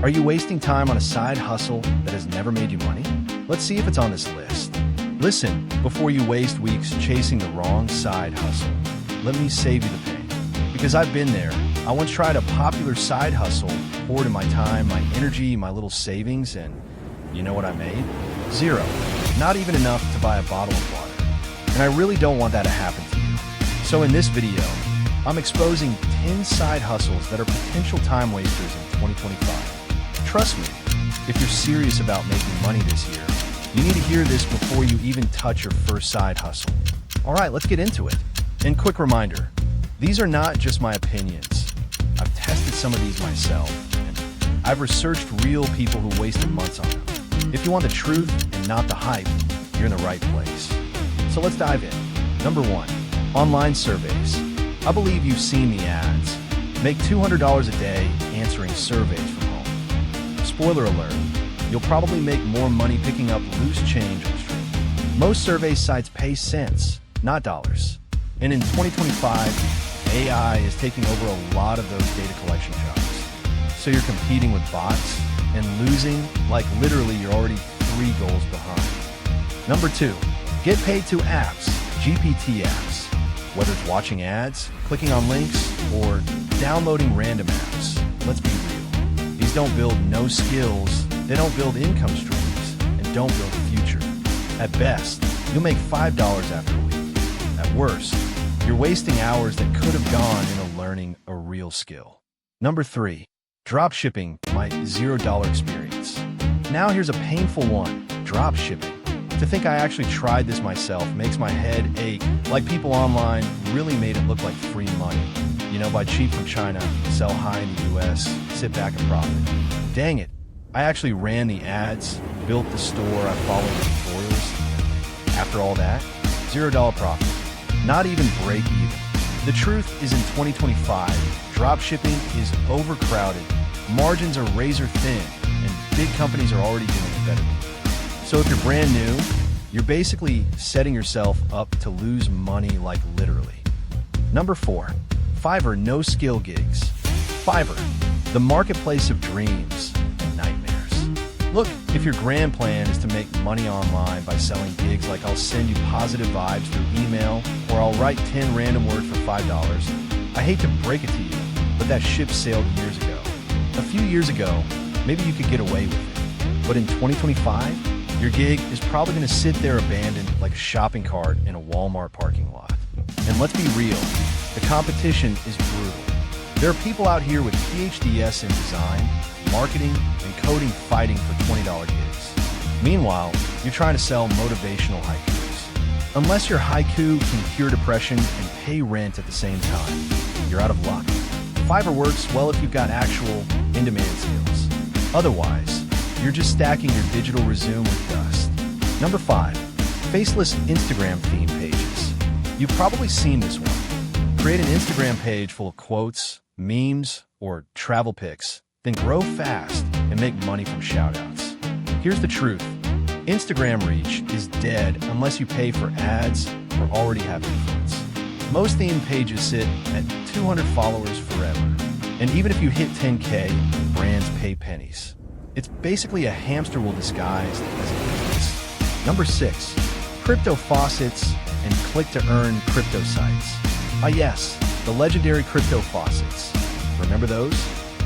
Are you wasting time on a side hustle that has never made you money? Let's see if it's on this list. Listen before you waste weeks chasing the wrong side hustle. Let me save you the pain. Because I've been there. I once tried a popular side hustle, poured in my time, my energy, my little savings, and you know what I made? Zero. Not even enough to buy a bottle of water. And I really don't want that to happen to you. So in this video, I'm exposing 10 side hustles that are potential time wasters in 2025. Trust me, if you're serious about making money this year, you need to hear this before you even touch your first side hustle. All right, let's get into it. And quick reminder, these are not just my opinions. I've tested some of these myself, and I've researched real people who wasted months on them. If you want the truth and not the hype, you're in the right place. So let's dive in. Number 1, online surveys. I believe you've seen the ads. Make $200 a day answering surveys from home. Spoiler alert, you'll probably make more money picking up loose change on the street. Most survey sites pay cents, not dollars. And in 2025, AI is taking over a lot of those data collection jobs. So you're competing with bots and losing, like literally you're already 3 goals behind. Number 2, get paid to apps, GPT apps. Whether it's watching ads, clicking on links, or downloading random apps, let's be real. These don't build no skills, they don't build income streams, and don't build a future. At best, you'll make $5 after a week. At worst, you're wasting hours that could have gone into learning a real skill. Number 3, dropshipping, my $0 experience. Now here's a painful one, dropshipping. To think I actually tried this myself makes my head ache, like people online really made it look like free money. You know, buy cheap from China, sell high in the US, sit back and profit. Dang it, I actually ran the ads, built the store, I followed the tutorials. After all that, $0 profit. Not even break even. The truth is in 2025, dropshipping is overcrowded, margins are razor thin, and big companies are already doing it better than you. So if you're brand new, you're basically setting yourself up to lose money, like literally. Number 4, Fiverr no skill gigs. Fiverr, the marketplace of dreams and nightmares. Look, if your grand plan is to make money online by selling gigs like I'll send you positive vibes through email, or I'll write 10 random words for $5, I hate to break it to you, but that ship sailed years ago. A few years ago, maybe you could get away with it. But in 2025, your gig is probably going to sit there abandoned like a shopping cart in a Walmart parking lot. And let's be real, the competition is brutal. There are people out here with PhDs in design, marketing, and coding fighting for $20 gigs. Meanwhile, you're trying to sell motivational haikus. Unless your haiku can cure depression and pay rent at the same time, you're out of luck. Fiverr works well if you've got actual in-demand skills. Otherwise, you're just stacking your digital resume with dust. Number 5, faceless Instagram theme pages. You've probably seen this one. Create an Instagram page full of quotes, memes, or travel pics, then grow fast and make money from shoutouts. Here's the truth. Instagram reach is dead unless you pay for ads or already have influence. Most theme pages sit at 200 followers forever. And even if you hit 10K, brands pay pennies. It's basically a hamster wheel disguised as a business. Number 6, crypto faucets and click-to-earn crypto sites. Ah yes, the legendary crypto faucets. Remember those?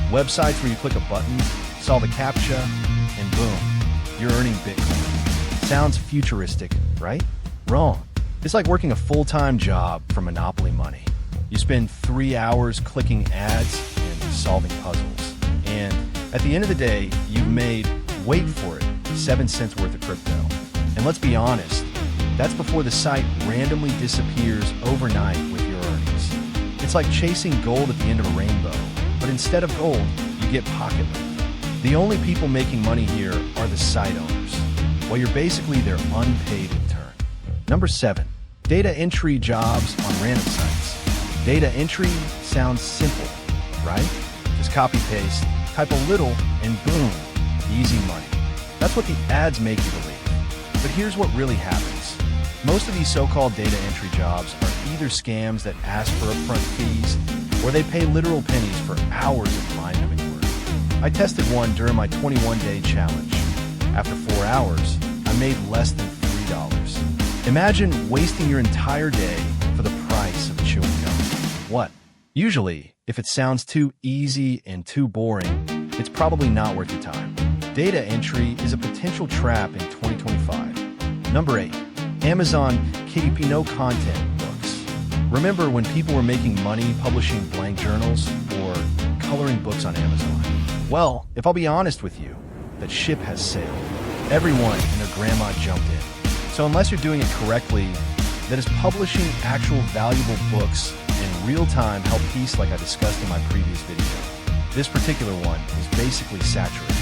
Websites where you click a button, solve a CAPTCHA, and boom, you're earning Bitcoin. Sounds futuristic, right? Wrong. It's like working a full-time job for Monopoly money. You spend 3 hours clicking ads and solving puzzles. And at the end of the day, you've made, wait for it, 7 cents worth of crypto. And let's be honest, that's before the site randomly disappears overnight with your earnings. It's like chasing gold at the end of a rainbow, but instead of gold, you get pocket money. The only people making money here are the site owners, while you're basically their unpaid intern. Number 7, data entry jobs on random sites. Data entry sounds simple, right? Just copy-paste, type a little, and boom, easy money. That's what the ads make you believe. But here's what really happens. Most of these so-called data entry jobs are either scams that ask for upfront fees, or they pay literal pennies for hours of mind-numbing work. I tested one during my 21-day challenge. After 4 hours, I made less than $3. Imagine wasting your entire day for the price of chewing gum. What? Usually, if it sounds too easy and too boring, it's probably not worth your time. Data entry is a potential trap in 2025. Number 8. Amazon KDP no content books. Remember when people were making money publishing blank journals or coloring books on Amazon? Well, if I'll be honest with you, that ship has sailed. Everyone and their grandma jumped in. So unless you're doing it correctly, that is publishing actual valuable books in real time help piece like I discussed in my previous video. This particular one is basically saturated.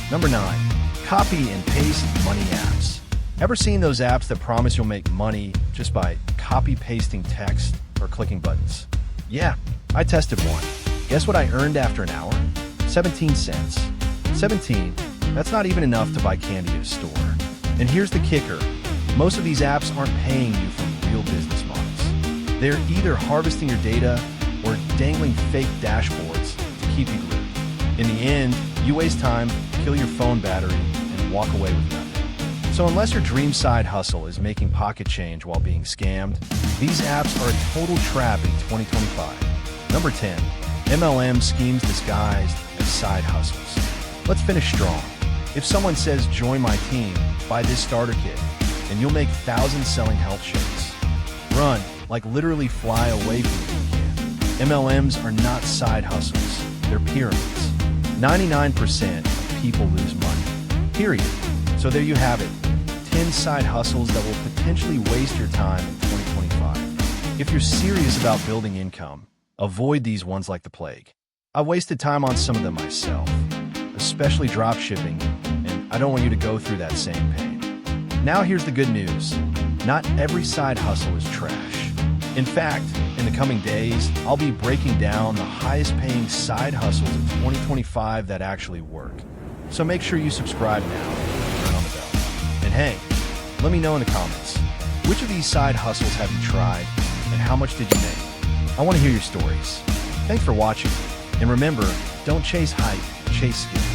Number 9. Copy and paste money apps. Ever seen those apps that promise you'll make money just by copy-pasting text or clicking buttons? Yeah, I tested one. Guess what I earned after an hour? 17 cents. 17, that's not even enough to buy candy at a store. And here's the kicker. Most of these apps aren't paying you from real business models. They're either harvesting your data or dangling fake dashboards to keep you glued. In the end, you waste time, kill your phone battery, and walk away with nothing. So unless your dream side hustle is making pocket change while being scammed, these apps are a total trap in 2025. Number 10. MLM schemes disguised as side hustles. Let's finish strong. If someone says, join my team, buy this starter kit, and you'll make thousands selling health shakes. Run, like literally fly away from it if you can. MLMs are not side hustles, they're pyramids. 99% of people lose money, period. So there you have it, 10 side hustles that will potentially waste your time in 2025. If you're serious about building income, avoid these ones like the plague. I wasted time on some of them myself, especially dropshipping, and I don't want you to go through that same pain. Now here's the good news. Not every side hustle is trash. In fact, in the coming days, I'll be breaking down the highest paying side hustles of 2025 that actually work. So make sure you subscribe now and turn on the bell. And hey, let me know in the comments, which of these side hustles have you tried and how much did you make? I want to hear your stories. Thanks for watching. And remember, don't chase hype, chase skill.